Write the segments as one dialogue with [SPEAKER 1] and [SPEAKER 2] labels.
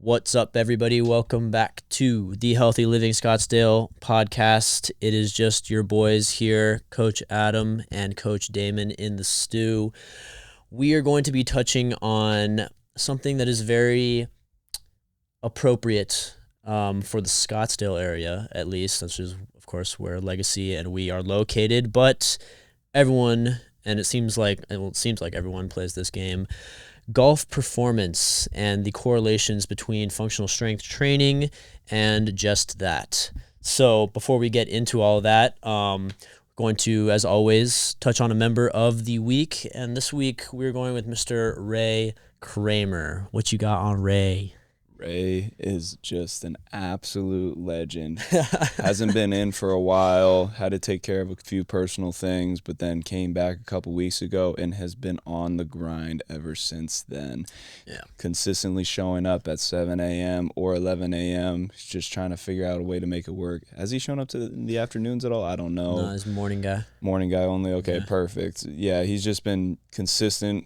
[SPEAKER 1] What's up, everybody? Welcome back to the Healthy Living Scottsdale podcast. It is just your boys here, Coach Adam and Coach Damon in the stew. We are going to be touching on something that is very appropriate for the Scottsdale area, at least, which is, of course, where Legacy and we are located. But everyone, and it seems like everyone plays this game. Golf performance and the correlations between functional strength training and just that. So before we get into all of that, we're going to, as always, touch on a member of the week. And this week we're going with Mr. Ray Kramer. What you got on Ray?
[SPEAKER 2] Ray is just an absolute legend. Hasn't been in for a while, had to take care of a few personal things, but then came back a couple weeks ago and has been on the grind ever since then.
[SPEAKER 1] Yeah.
[SPEAKER 2] Consistently showing up at 7 a.m. or 11 a.m., just trying to figure out a way to make it work. Has he shown up in the afternoons at all? I don't know.
[SPEAKER 1] No, he's a morning guy.
[SPEAKER 2] Morning guy only? Okay,
[SPEAKER 1] Yeah.
[SPEAKER 2] Perfect. Yeah, he's just been consistent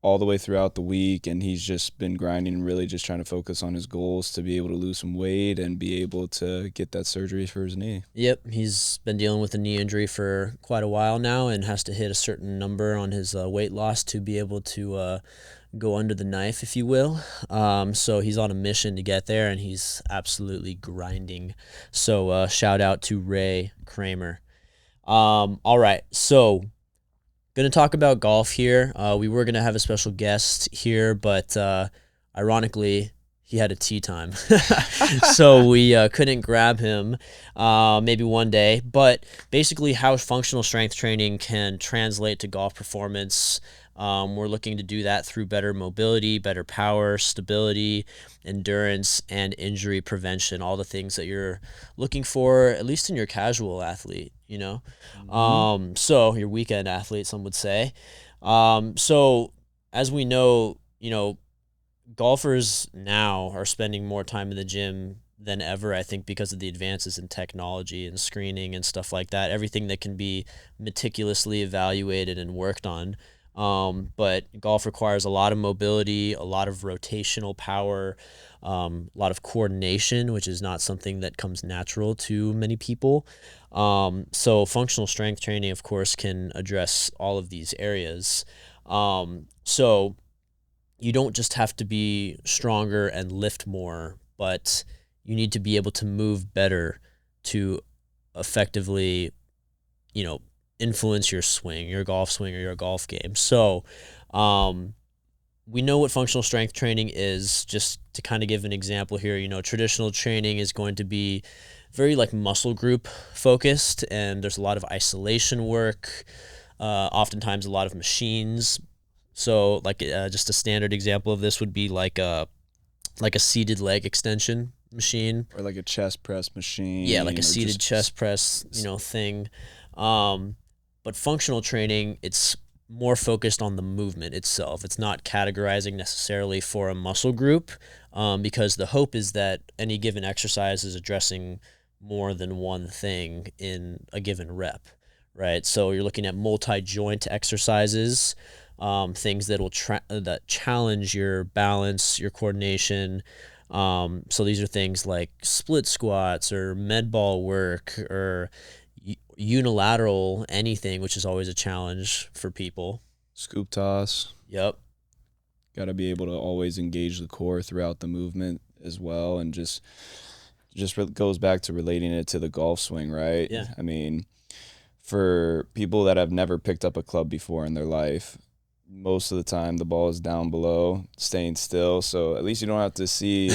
[SPEAKER 2] all the way throughout the week, and he's just been grinding and really just trying to focus on his goals to be able to lose some weight and be able to get that surgery for his knee.
[SPEAKER 1] Yep, he's been dealing with a knee injury for quite a while now and has to hit a certain number on his weight loss to be able to go under the knife, if you will. So he's on a mission to get there, and he's absolutely grinding. So shout out to Ray Kramer. All right, so going to talk about golf here. We were going to have a special guest here, but ironically, he had a tee time. So we couldn't grab him, maybe one day. But basically how functional strength training can translate to golf performance. We're looking to do that through better mobility, better power, stability, endurance, and injury prevention, all the things that you're looking for, at least in your casual athlete, you know?
[SPEAKER 2] Mm-hmm.
[SPEAKER 1] So your weekend athlete, some would say. So as we know, golfers now are spending more time in the gym than ever, I think, because of the advances in technology and screening and stuff like that, everything that can be meticulously evaluated and worked on. But golf requires a lot of mobility, a lot of rotational power, a lot of coordination, which is not something that comes natural to many people. So functional strength training, of course, can address all of these areas. So you don't just have to be stronger and lift more, but you need to be able to move better to effectively, influence your swing, your golf swing, or your golf game. So we know what functional strength training is. Just to kind of give an example here, traditional training is going to be very muscle group focused, and there's a lot of isolation work, oftentimes a lot of machines. So just a standard example of this would be like a seated leg extension machine,
[SPEAKER 2] Or like a chest press machine.
[SPEAKER 1] yeah, like a seated chest press, thing. But functional training, it's more focused on the movement itself. It's not categorizing necessarily for a muscle group, because the hope is that any given exercise is addressing more than one thing in a given rep, right? So you're looking at multi-joint exercises, things that will that challenge your balance, your coordination. So these are things like split squats or med ball work or unilateral anything, which is always a challenge for people.
[SPEAKER 2] Scoop toss.
[SPEAKER 1] Yep.
[SPEAKER 2] Got to be able to always engage the core throughout the movement as well, and just goes back to relating it to the golf swing, right?
[SPEAKER 1] Yeah.
[SPEAKER 2] I mean, for people that have never picked up a club before in their life, most of the time the ball is down below, staying still. So at least you don't have to see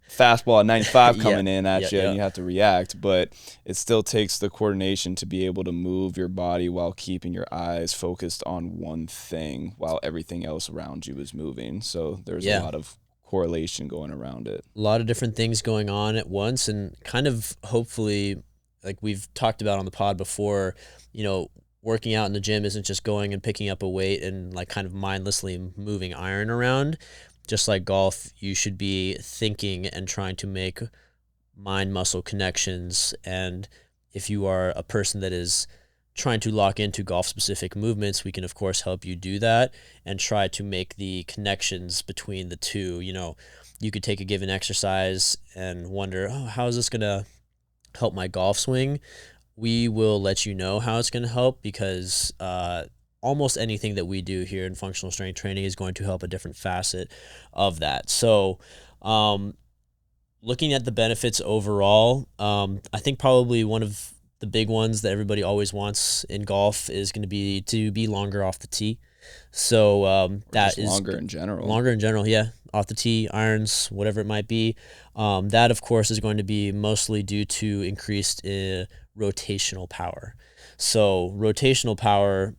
[SPEAKER 2] fastball at 95 coming in at you and you have to react. But it still takes the coordination to be able to move your body while keeping your eyes focused on one thing while everything else around you is moving. So there's a lot of correlation going around it.
[SPEAKER 1] A lot of different things going on at once, and kind of hopefully, like we've talked about on the pod before, working out in the gym isn't just going and picking up a weight and kind of mindlessly moving iron around. Just like golf, you should be thinking and trying to make mind-muscle connections. And if you are a person that is trying to lock into golf-specific movements, we can, of course, help you do that and try to make the connections between the two. You could take a given exercise and wonder, oh, how is this going to help my golf swing? We will let you know how it's going to help, because almost anything that we do here in functional strength training is going to help a different facet of that. So looking at the benefits overall, I think probably one of the big ones that everybody always wants in golf is going to be longer off the tee. So that is
[SPEAKER 2] longer in general.
[SPEAKER 1] Longer in general, yeah. Off the tee, irons, whatever it might be. That, of course, is going to be mostly due to increased rotational power. So rotational power,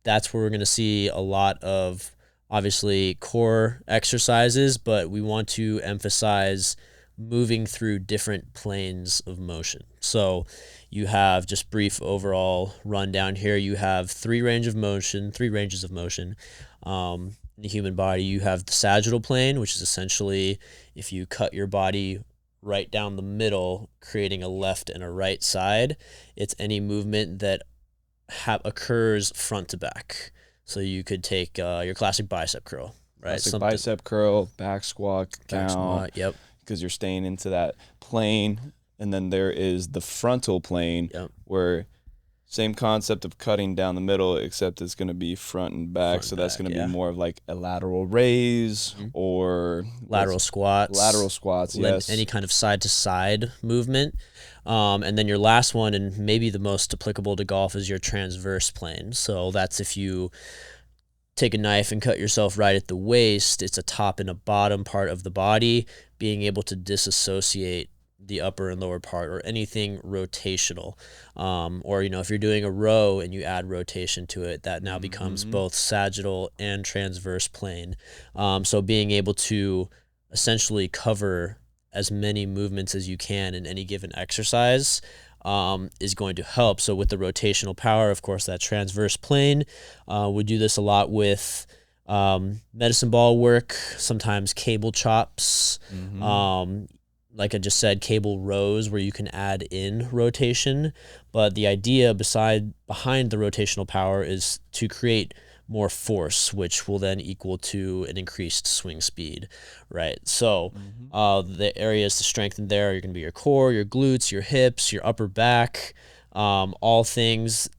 [SPEAKER 1] that's where we're going to see a lot of, obviously, core exercises, but we want to emphasize moving through different planes of motion. So you have, just brief overall rundown here, you have three ranges of motion. In the human body, you have the sagittal plane, which is essentially if you cut your body right down the middle, creating a left and a right side. It's any movement that occurs front to back. So you could take your classic bicep curl, right?
[SPEAKER 2] Classic bicep curl, back squat, down.
[SPEAKER 1] Yep.
[SPEAKER 2] Because you're staying into that plane. And then there is the frontal plane,
[SPEAKER 1] Yep.
[SPEAKER 2] where same concept of cutting down the middle, except it's going to be front and back. So that's going to be more of like a lateral raise or
[SPEAKER 1] lateral squats.
[SPEAKER 2] Yes.
[SPEAKER 1] Any kind of side to side movement. And then your last one, and maybe the most applicable to golf, is your transverse plane. So that's if you take a knife and cut yourself right at the waist, it's a top and a bottom part of the body, being able to disassociate the upper and lower part, or anything rotational. Or, if you're doing a row and you add rotation to it, that now becomes both sagittal and transverse plane. So being able to essentially cover as many movements as you can in any given exercise is going to help. So with the rotational power, of course, that transverse plane, we do this a lot with medicine ball work, sometimes cable chops, like I just said, cable rows where you can add in rotation. But the idea behind the rotational power is to create more force, which will then equal to an increased swing speed, right? So the areas to strengthen there are going to be your core, your glutes, your hips, your upper back, all things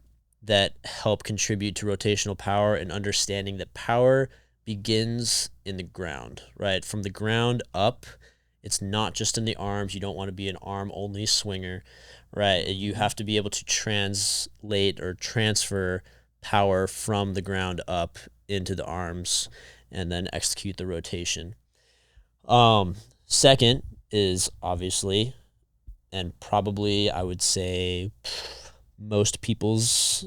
[SPEAKER 1] that help contribute to rotational power, and understanding that power begins in the ground, right? From the ground up. It's not just in the arms. You don't want to be an arm-only swinger, right? You have to be able to translate or transfer power from the ground up into the arms and then execute the rotation. Second is obviously, and probably I would say most people's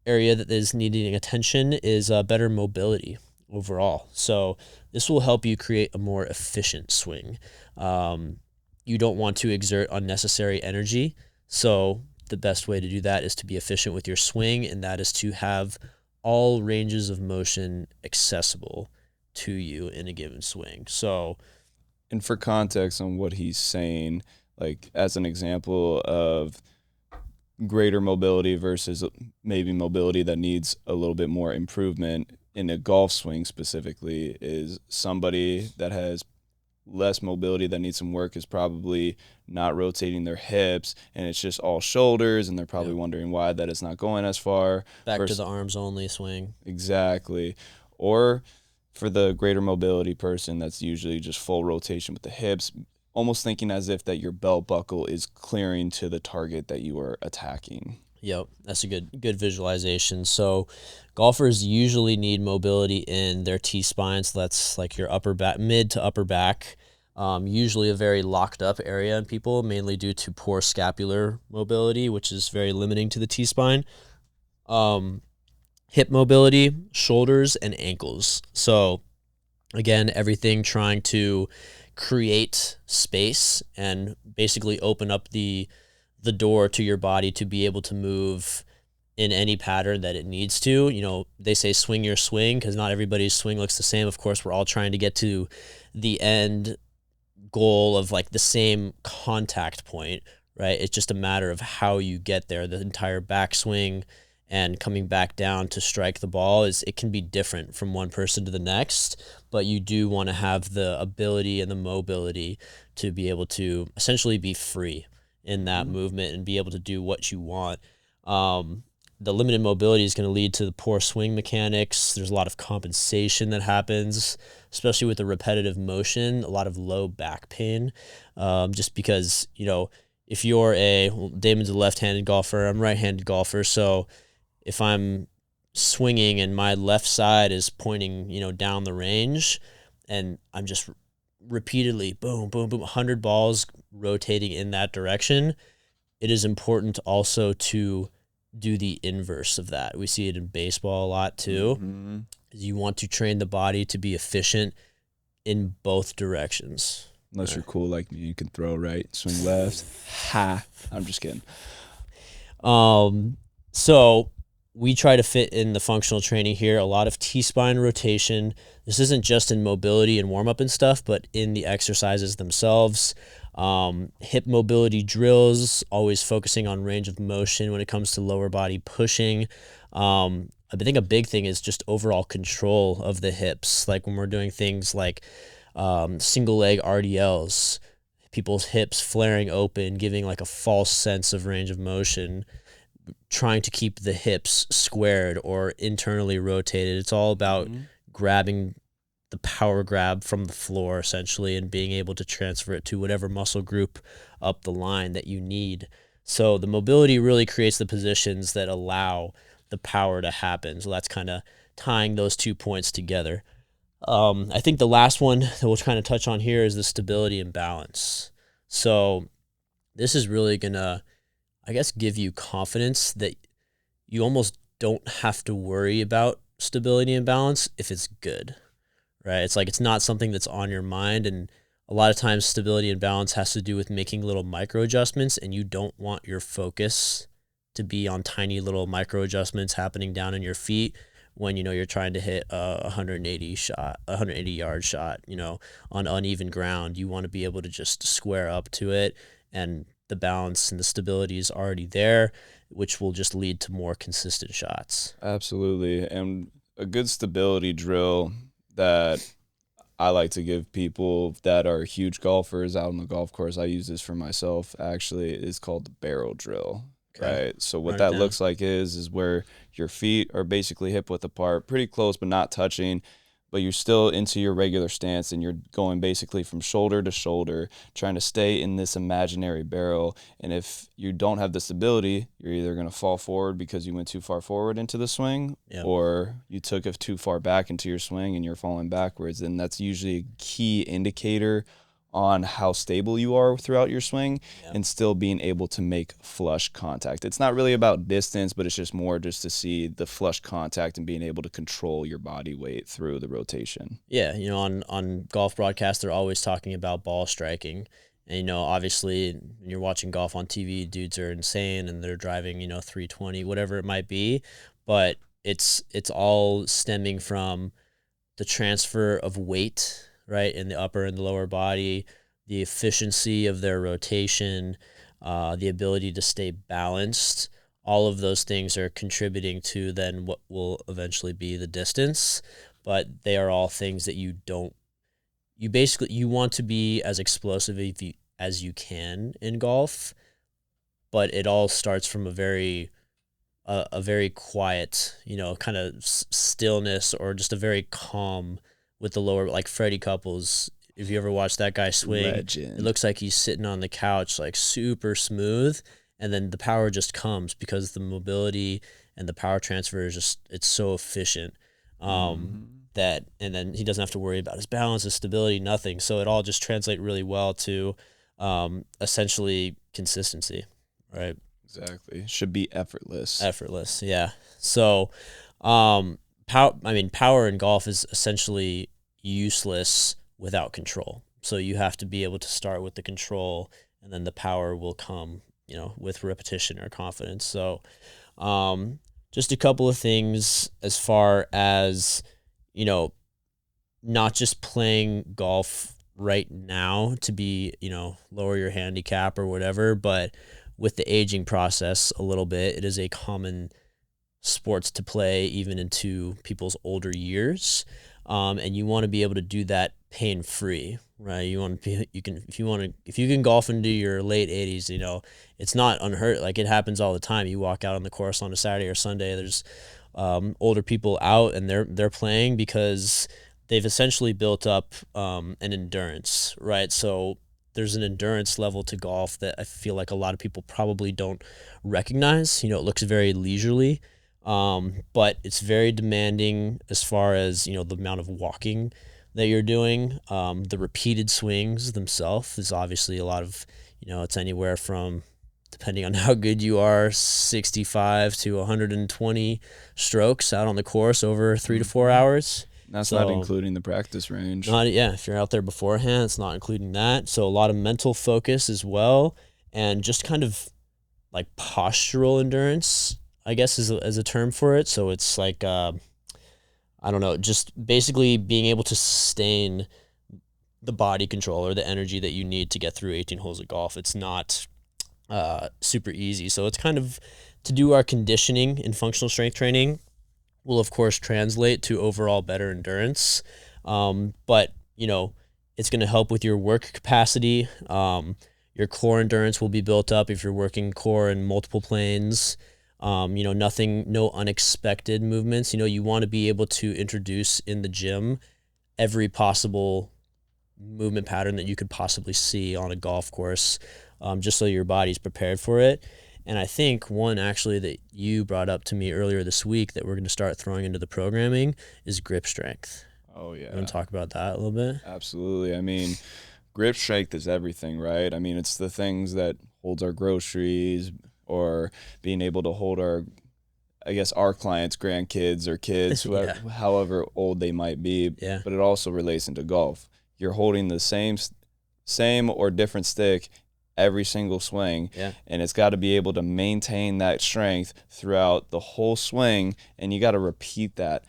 [SPEAKER 1] area that is needing attention, is better mobility overall. So this will help you create a more efficient swing. You don't want to exert unnecessary energy. So the best way to do that is to be efficient with your swing, and that is to have all ranges of motion accessible to you in a given swing. So,
[SPEAKER 2] and for context on what he's saying, like as an example of greater mobility versus maybe mobility that needs a little bit more improvement in a golf swing specifically, is somebody that has less mobility that needs some work is probably not rotating their hips, and it's just all shoulders, and they're probably wondering why that is not going as far.
[SPEAKER 1] Back to the arms only swing.
[SPEAKER 2] Exactly. Or for the greater mobility person, that's usually just full rotation with the hips, almost thinking as if that your belt buckle is clearing to the target that you are attacking.
[SPEAKER 1] Yep, that's a good visualization. So golfers usually need mobility in their T-spine, so that's like your upper back, mid to upper back, usually a very locked up area in people, mainly due to poor scapular mobility, which is very limiting to the T-spine. Hip mobility, shoulders, and ankles. So again, everything trying to create space and basically open up the door to your body to be able to move in any pattern that it needs to. They say swing your swing, because not everybody's swing looks the same. Of course, we're all trying to get to the end goal of like the same contact point, right? It's just a matter of how you get there. The entire backswing and coming back down to strike the ball it can be different from one person to the next, but you do want to have the ability and the mobility to be able to essentially be free in that movement and be able to do what you want. The limited mobility is going to lead to the poor swing mechanics. There's a lot of compensation that happens, especially with the repetitive motion, a lot of low back pain, just because, if you're Damon's a left-handed golfer, I'm a right-handed golfer, so if I'm swinging and my left side is pointing, down the range, and I'm just repeatedly boom, boom, boom, 100 balls rotating in that direction, it is important also to do the inverse of that. We see it in baseball a lot too.
[SPEAKER 2] Mm-hmm.
[SPEAKER 1] You want to train the body to be efficient in both directions.
[SPEAKER 2] Unless you're cool like me, you can throw right, swing left. Ha! I'm just kidding.
[SPEAKER 1] So we try to fit in the functional training here, a lot of T-spine rotation. This isn't just in mobility and warm-up and stuff, but in the exercises themselves. Hip mobility drills, always focusing on range of motion when it comes to lower body pushing. I think a big thing is just overall control of the hips. Like when we're doing things like single leg RDLs, people's hips flaring open, giving like a false sense of range of motion, trying to keep the hips squared or internally rotated. It's all about grabbing the power grab from the floor essentially and being able to transfer it to whatever muscle group up the line that you need. So the mobility really creates the positions that allow the power to happen. So that's kind of tying those 2 points together. I think the last one that we'll kind of touch on here is the stability and balance. So this is really going to, I guess, give you confidence that you almost don't have to worry about stability and balance if it's good, right? It's like it's not something that's on your mind, and a lot of times stability and balance has to do with making little micro adjustments, and you don't want your focus to be on tiny little micro adjustments happening down in your feet when you're trying to hit a 180 yard shot, on uneven ground. You want to be able to just square up to it, and the balance and the stability is already there, which will just lead to more consistent shots.
[SPEAKER 2] Absolutely. And a good stability drill that I like to give people that are huge golfers out on the golf course, I use this for myself actually, is called the barrel drill. Okay. Right. So what that looks like is where your feet are basically hip width apart, pretty close but not touching, but you're still into your regular stance and you're going basically from shoulder to shoulder, trying to stay in this imaginary barrel. And if you don't have the stability, you're either going to fall forward because you went too far forward into the swing, or you took it too far back into your swing and you're falling backwards. And that's usually a key indicator on how stable you are throughout your swing and still being able to make flush contact. It's not really about distance, but it's just more just to see the flush contact and being able to control your body weight through the rotation.
[SPEAKER 1] Yeah, on golf broadcasts, they're always talking about ball striking. And, obviously when you're watching golf on TV, dudes are insane and they're driving, 320, whatever it might be. But it's all stemming from the transfer of weight, right, in the upper and the lower body, the efficiency of their rotation, the ability to stay balanced. All of those things are contributing to then what will eventually be the distance, but they are all things that you want to be as explosive as you can in golf, but it all starts from a very quiet, kind of stillness, or just a very calm with the lower, like Freddie Couples. If you ever watch that guy swing,
[SPEAKER 2] Legend.
[SPEAKER 1] It looks like he's sitting on the couch, like super smooth, and then the power just comes because the mobility and the power transfer is just, it's so efficient. And then he doesn't have to worry about his balance, his stability, nothing. So it all just translates really well to essentially consistency, right?
[SPEAKER 2] Exactly. Should be effortless.
[SPEAKER 1] Effortless, yeah. So power in golf is essentially useless without control. So you have to be able to start with the control, and then the power will come, with repetition or confidence. So just a couple of things as far as, not just playing golf right now to be, lower your handicap or whatever, but with the aging process a little bit, it is a common sports to play even into people's older years. And you want to be able to do that pain free, right? You want to be, you can, if you can golf into your late 80s, you know, it's not unheard. Like, it happens all the time. You walk out on the course on a Saturday or Sunday, there's older people out, and they're playing because they've essentially built up an endurance, right? So there's an endurance level to golf that I feel like a lot of people probably don't recognize. You know, it looks very leisurely, but it's very demanding as far as, you know, the amount of walking that you're doing. The repeated swings themselves is obviously a lot of, you know, it's anywhere from, depending on how good you are, 65 to 120 strokes out on the course over 3 to 4 hours.
[SPEAKER 2] That's not
[SPEAKER 1] So
[SPEAKER 2] including the practice range.
[SPEAKER 1] not, yeah, if you're out there beforehand, it's not including that. So a lot of mental focus as well, and just kind of like postural endurance, I guess, is a term for it. So it's like, I don't know, just basically being able to sustain the body control or the energy that you need to get through 18 holes of golf. It's not super easy. So it's kind of, to do our conditioning in functional strength training will of course translate to overall better endurance. But you know, it's going to help with your work capacity. Your core endurance will be built up if you're working core in multiple planes. You know, no unexpected movements. You know, you want to be able to introduce in the gym every possible movement pattern that you could possibly see on a golf course, just so your body's prepared for it. And I think one actually that you brought up to me earlier this week that we're going to start throwing into the programming is grip strength.
[SPEAKER 2] Oh, yeah.
[SPEAKER 1] You want to talk about that a little bit?
[SPEAKER 2] Absolutely. I mean, grip strength is everything, right? I mean, it's the things that holds our groceries, or being able to hold our, I guess, our clients' grandkids or kids, whoever,
[SPEAKER 1] Yeah.
[SPEAKER 2] however old they might be.
[SPEAKER 1] Yeah.
[SPEAKER 2] But it also relates into golf. You're holding the same or different stick every single swing,
[SPEAKER 1] Yeah.
[SPEAKER 2] and it's got to be able to maintain that strength throughout the whole swing, and you got to repeat that.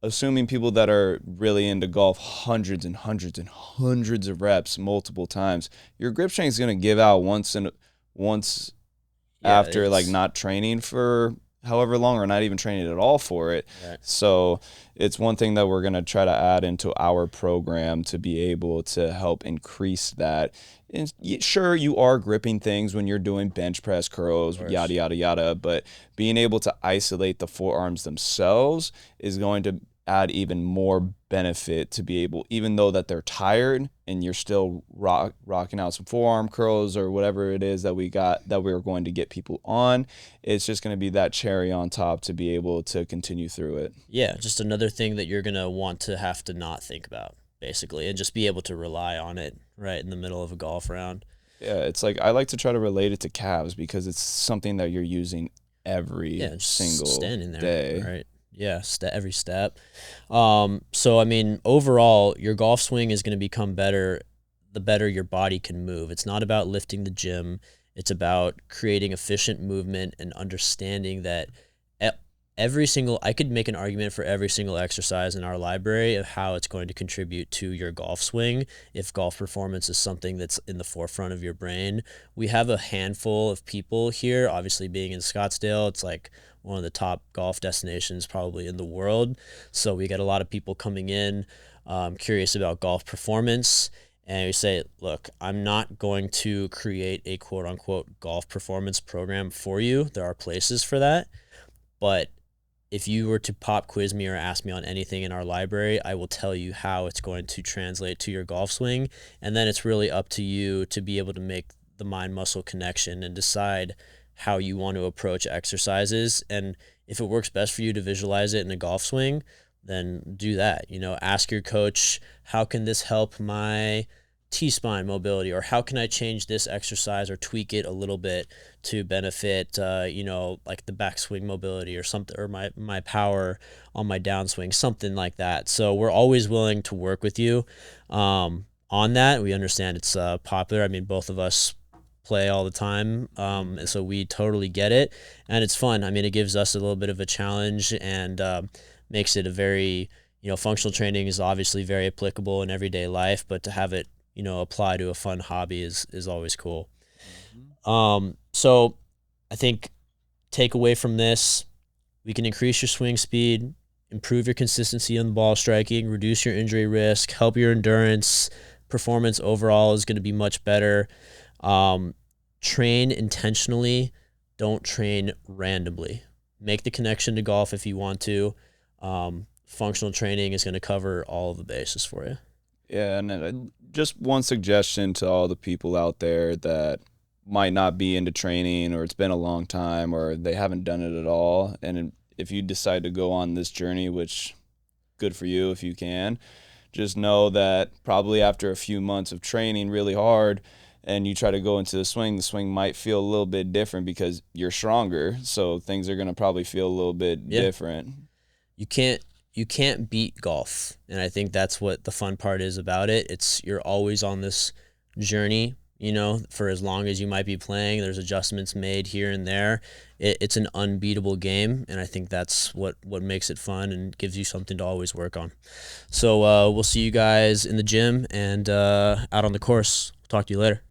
[SPEAKER 2] Assuming people that are really into golf, hundreds and hundreds and hundreds of reps multiple times, your grip strength is going to give out once
[SPEAKER 1] Yeah,
[SPEAKER 2] after like not training for however long, or not even training at all for it.
[SPEAKER 1] Right.
[SPEAKER 2] So it's one thing that we're going to try to add into our program to be able to help increase that. And sure, you are gripping things when you're doing bench press, curls, yada, yada, yada, but being able to isolate the forearms themselves is going to add even more benefit to be able, even though that they're tired and you're still rocking out some forearm curls or whatever it is that we're going to get people on. It's just going to be that cherry on top to be able to continue through it.
[SPEAKER 1] Yeah, just another thing that you're going to want to have to not think about, basically, and just be able to rely on it right in the middle of a golf round.
[SPEAKER 2] Yeah, it's like, I like to try to relate it to calves because it's something that you're using every single
[SPEAKER 1] standing there,
[SPEAKER 2] day.
[SPEAKER 1] right? Yeah, every step. So I mean, overall, your golf swing is going to become better the better your body can move. It's not about lifting the gym. It's about creating efficient movement and understanding that I could make an argument for every single exercise in our library of how it's going to contribute to your golf swing if golf performance is something that's in the forefront of your brain. We have a handful of people here, obviously being in Scottsdale, it's like one of the top golf destinations probably in the world. So we get a lot of people coming in curious about golf performance. And we say, look, I'm not going to create a quote unquote golf performance program for you. There are places for that. But if you were to pop quiz me or ask me on anything in our library, I will tell you how it's going to translate to your golf swing. And then it's really up to you to be able to make the mind-muscle connection and decide how you want to approach exercises. And if it works best for you to visualize it in a golf swing, then do that. You know, ask your coach, how can this help my T-spine mobility, or how can I change this exercise or tweak it a little bit to benefit, you know, like the backswing mobility or something, or my power on my downswing, something like that. So we're always willing to work with you on that. We understand it's popular. I mean, both of us play all the time, and so we totally get it, and it's fun. I mean, it gives us a little bit of a challenge and makes it a very, you know, functional training is obviously very applicable in everyday life, but to have it, you know, apply to a fun hobby is always cool. So I think take away from this, We can increase your swing speed, improve your consistency on the ball striking, reduce your injury risk, help your endurance. Performance overall is going to be much better. Train intentionally. Don't train randomly. Make the connection to golf if you want to. Functional training is going to cover all of the bases for you.
[SPEAKER 2] Yeah, and just one suggestion to all the people out there that might not be into training, or it's been a long time, or they haven't done it at all. And if you decide to go on this journey, which good for you if you can, just know that probably after a few months of training really hard and you try to go into the swing might feel a little bit different because you're stronger. So things are going to probably feel a little bit different.
[SPEAKER 1] You can't beat golf. And I think that's what the fun part is about it. You're always on this journey, for as long as you might be playing. There's adjustments made here and there. It's an unbeatable game, and I think that's what makes it fun and gives you something to always work on. So we'll see you guys in the gym and out on the course. Talk to you later.